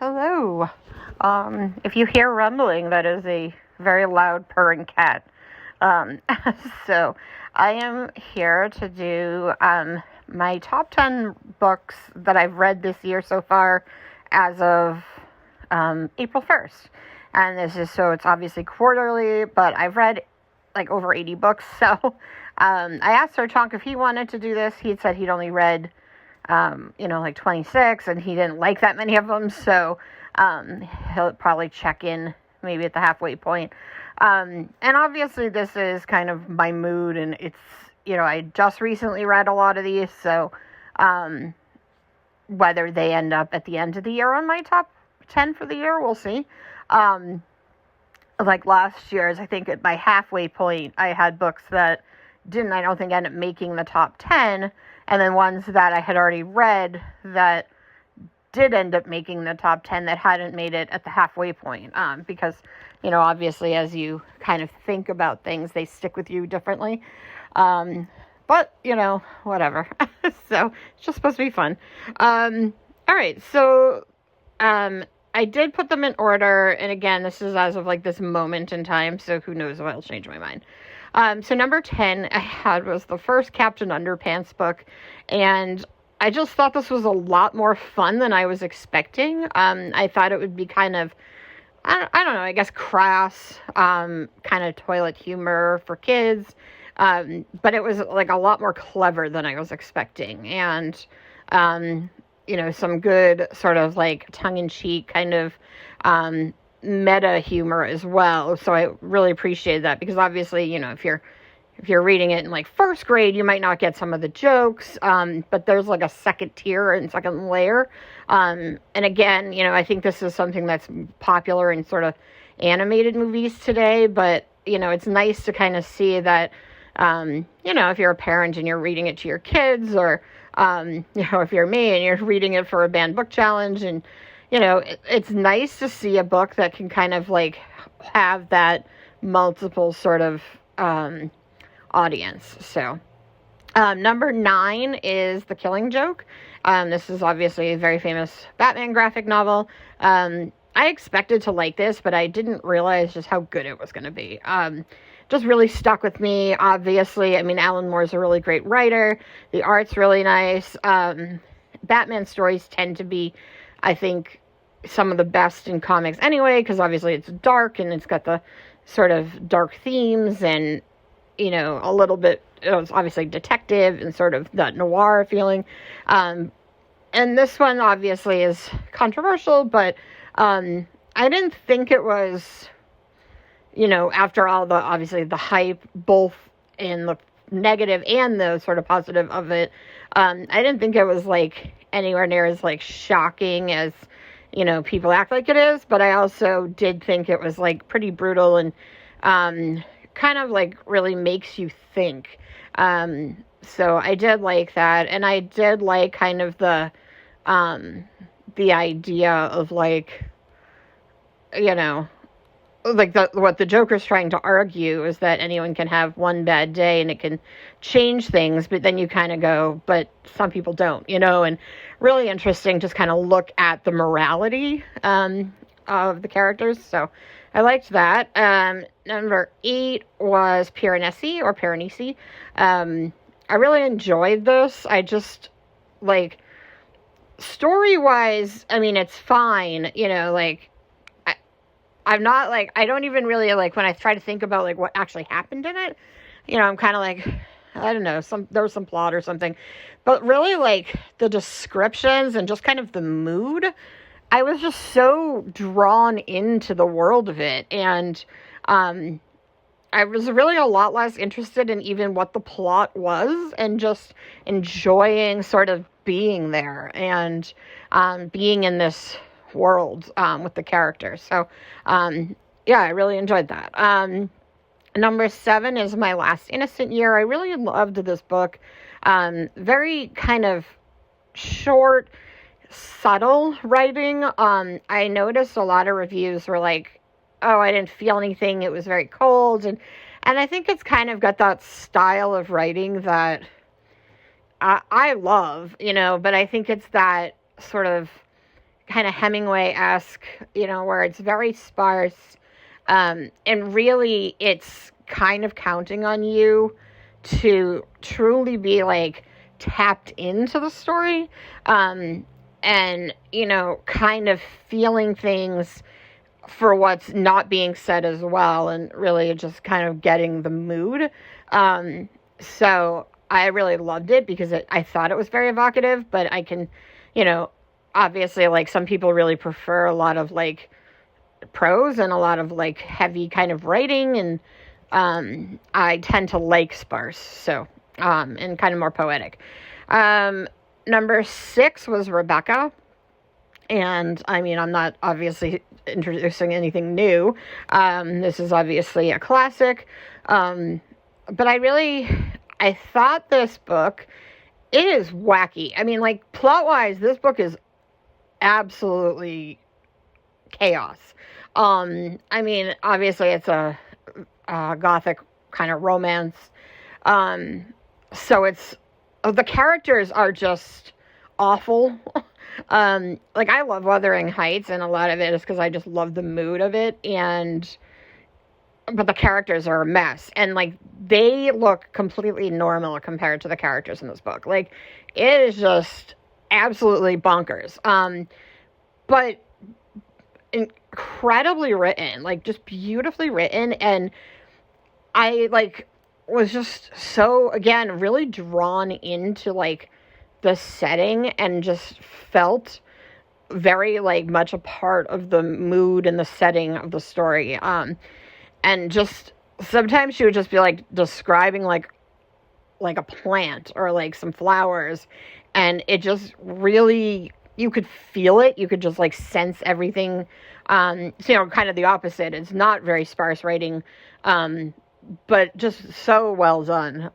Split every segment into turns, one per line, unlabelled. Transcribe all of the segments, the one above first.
Hello. If you hear rumbling, that is a very loud purring cat. Um, so I am here to do my top 10 books that I've read this year so far as of April 1st. And it's obviously quarterly, but I've read like over 80 books. So I asked Sir Chonk if he wanted to do this. He had said he'd only read like 26, and he didn't like that many of them, so he'll probably check in maybe at the halfway point. And obviously this is kind of my mood, and it's, I just recently read a lot of these, so whether they end up at the end of the year on my top 10 for the year, we'll see. Like last year's, I think at my halfway point, I had books that I don't think, end up making the top 10, and then ones that I had already read that did end up making the top 10 that hadn't made it at the halfway point, because, obviously as you kind of think about things, they stick with you differently, but, whatever. So, it's just supposed to be fun. Alright, so, I did put them in order, and again, this is as of, this moment in time, so who knows if I'll change my mind. So number 10 I had was the first Captain Underpants book, and I just thought this was a lot more fun than I was expecting. I thought it would be kind of, I don't know, I guess crass, kind of toilet humor for kids, but it was a lot more clever than I was expecting, and, some good sort of tongue-in-cheek kind of, meta humor as well, so I really appreciated that, because obviously, if you're reading it in first grade, you might not get some of the jokes, but there's a second tier and second layer, and again, I think this is something that's popular in sort of animated movies today, but it's nice to kind of see that, if you're a parent and you're reading it to your kids, or if you're me and you're reading it for a banned book challenge, and it's nice to see a book that can kind of have that multiple sort of audience. So number 9 is The Killing Joke. This is obviously a very famous Batman graphic novel. I expected to like this, but I didn't realize just how good it was going to be. Just really stuck with me, obviously. I mean, Alan Moore's a really great writer. The art's really nice. Batman stories tend to be, I think, some of the best in comics anyway, because obviously it's dark and it's got the sort of dark themes and, a little bit, it's obviously detective and sort of that noir feeling. And this one obviously is controversial, but I didn't think it was, after all obviously the hype, both in the negative and the sort of positive of it, I didn't think it was anywhere near as shocking as people act like it is, but I also did think it was pretty brutal and kind of really makes you think. So I did like that, and I did like kind of the idea of what the Joker's trying to argue is that anyone can have one bad day and it can change things, but then you kind of go, but some people don't, and really interesting just kind of look at the morality of the characters. So I liked that. Number 8 was Piranesi. I really enjoyed this. I just, story-wise, I mean, it's fine, I'm not, I don't even really, when I try to think about, what actually happened in it, I'm kind of I don't know, there was some plot or something, but really, the descriptions and just kind of the mood, I was just so drawn into the world of it, and, I was really a lot less interested in even what the plot was, and just enjoying sort of being there, and, being in this world, with the characters. So, yeah, I really enjoyed that. Number 7 is My Last Innocent Year. I really loved this book. Very kind of short, subtle writing. I noticed a lot of reviews were oh, I didn't feel anything. It was very cold. And I think it's kind of got that style of writing that I love, but I think it's that sort of kind of Hemingway-esque, where it's very sparse. And really, it's kind of counting on you to truly be like tapped into the story, and kind of feeling things for what's not being said as well, and really just kind of getting the mood. So I really loved it because I thought it was very evocative, but I can, obviously, like, some people really prefer a lot of like prose and a lot of like heavy kind of writing, and I tend to like sparse, so and kind of more poetic. Number 6 was Rebecca, and I mean, I'm not obviously introducing anything new. This is obviously a classic, but I thought this book, it is wacky. I mean, like, plot-wise, this book is absolutely chaos. I mean, obviously it's a gothic kind of romance. So the characters are just awful. Like, I love Wuthering Heights, and a lot of it is because I just love the mood of it, but the characters are a mess, and like, they look completely normal compared to the characters in this book. Like, it is just absolutely bonkers. But incredibly written, like, just beautifully written, and I like was just so, again, really drawn into like the setting, and just felt very like much a part of the mood and the setting of the story. And just sometimes she would just be like describing like a plant or like some flowers, and it just really, you could feel it. You could just like sense everything. So, kind of the opposite. It's not very sparse writing, but just so well done.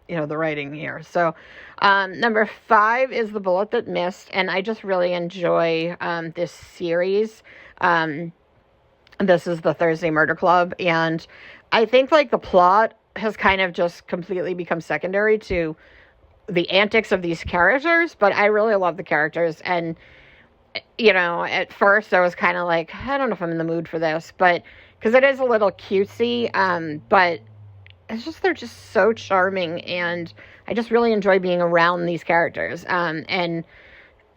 The writing here. So, number 5 is The Bullet That Missed, and I just really enjoy this series. This is the Thursday Murder Club, and I think like the plot has kind of just completely become secondary to the antics of these characters, but I really love the characters. And at first I was kind of like, I don't know if I'm in the mood for this, but because it is a little cutesy, but it's just, they're just so charming, and I just really enjoy being around these characters, and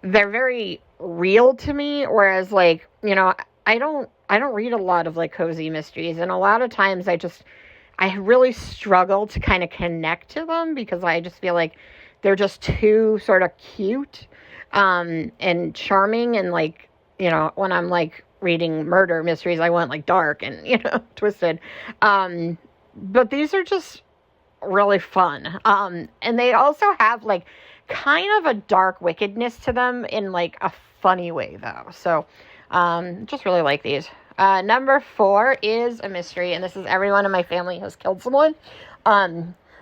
they're very real to me, whereas like, I don't read a lot of like cozy mysteries, and a lot of times I really struggle to kind of connect to them, because I just feel like they're just too sort of cute, and charming, and like, when I'm like reading murder mysteries, I want like dark and, twisted. But these are just really fun. And they also have like kind of a dark wickedness to them in like a funny way, though. So, just really like these. Number 4 is a mystery, and this is Everyone in My Family Has Killed Someone.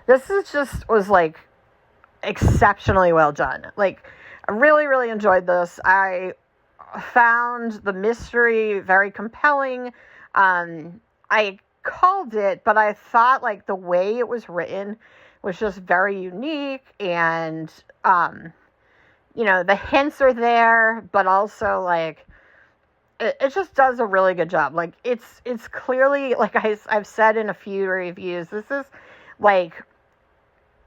This was like exceptionally well done. Like, I really, really enjoyed this. I found the mystery very compelling. I called it, but I thought like the way it was written was just very unique, and the hints are there, but also like it just does a really good job. Like, it's clearly, like I've said in a few reviews, this is like,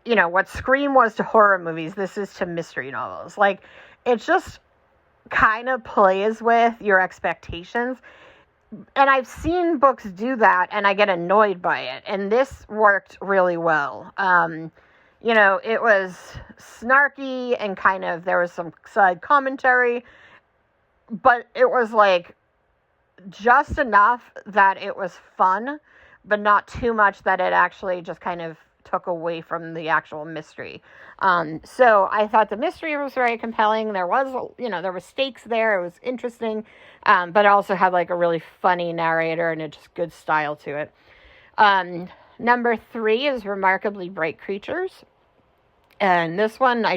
what Scream was to horror movies, this is to mystery novels. Like, it just kind of plays with your expectations. And I've seen books do that, and I get annoyed by it. And this worked really well. It was snarky, and kind of, there was some side commentary, but it was like just enough that it was fun, but not too much that it actually just kind of took away from the actual mystery. So I thought the mystery was very compelling. There was, there were stakes there. It was interesting, but it also had like a really funny narrator and a just good style to it. Number 3 is Remarkably Bright Creatures. And this one, I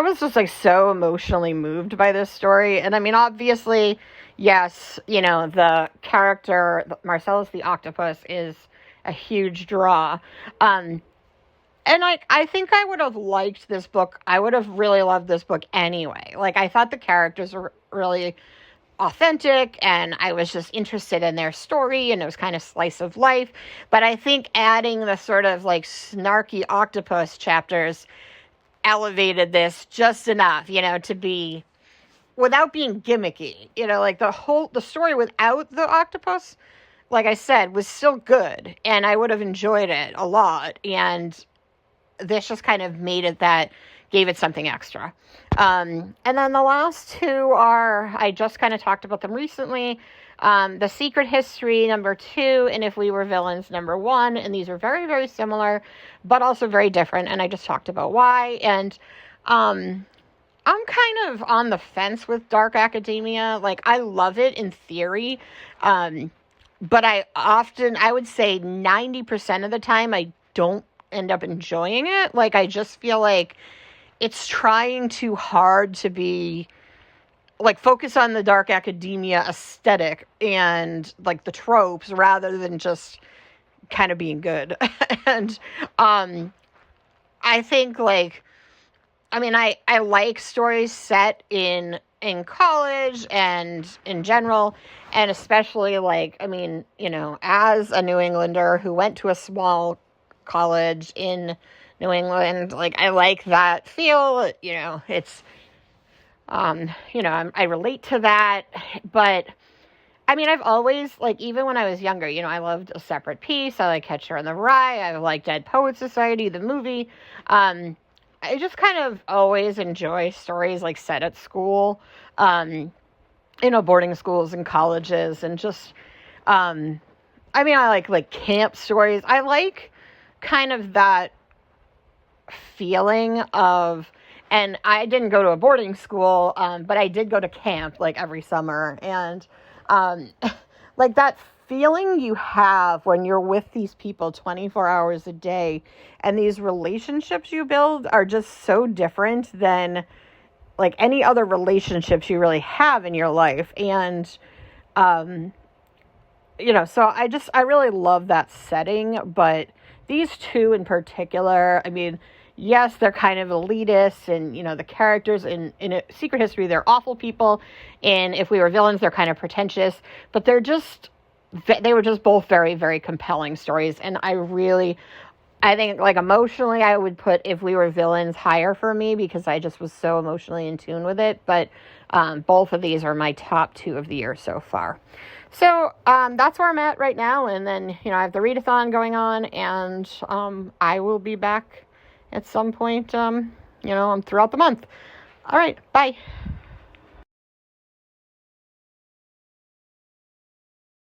was just like so emotionally moved by this story. And I mean, obviously, yes, the character, Marcellus the Octopus, is a huge draw. And And like, I think I would have liked this book. I would have really loved this book anyway. Like, I thought the characters were really authentic, and I was just interested in their story, and it was kind of slice of life. But I think adding the sort of like snarky octopus chapters elevated this just enough, you know, to be, without being gimmicky, you know, like the story without the octopus, like I said, was still good, and I would have enjoyed it a lot. And this just kind of made it that, gave it something extra. And then the last two are, I just kind of talked about them recently. The Secret History, number 2, and If We Were Villains, number 1. And these are very, very similar, but also very different. And I just talked about why. And I'm kind of on the fence with Dark Academia. Like, I love it in theory. But I would say 90% of the time, I don't end up enjoying it. Like, I just feel like it's trying too hard to be, like, focus on the Dark Academia aesthetic and, like, the tropes rather than just kind of being good. And I think, like, I mean, I like stories set in college and in general, and especially, like, I mean, you know, as a New Englander who went to a small college in New England, like, I like that feel, you know, it's, you know, I relate to that. But I mean, I've always, like, even when I was younger, you know, I loved A Separate Peace, I like Catcher in the Rye, I like Dead Poets Society, the movie. I just kind of always enjoy stories, like, set at school, you know, boarding schools and colleges, and just, I mean, I like camp stories. I like kind of that feeling of, and I didn't go to a boarding school, but I did go to camp, like, every summer, and, like, that feeling you have when you're with these people 24 hours a day, and these relationships you build are just so different than, like, any other relationships you really have in your life. And, you know, so I really love that setting. But these two in particular, I mean, yes, they're kind of elitist, and, you know, the characters in A Secret History, they're awful people, and If We Were Villains, they're kind of pretentious, but they were just both very, very compelling stories. And I think, like, emotionally, I would put If We Were Villains higher for me, because I just was so emotionally in tune with it. But both of these are my top 2 of the year so far. So that's where I'm at right now. And then, you know, I have the readathon going on, and I will be back at some point, you know, throughout the month. All right, bye.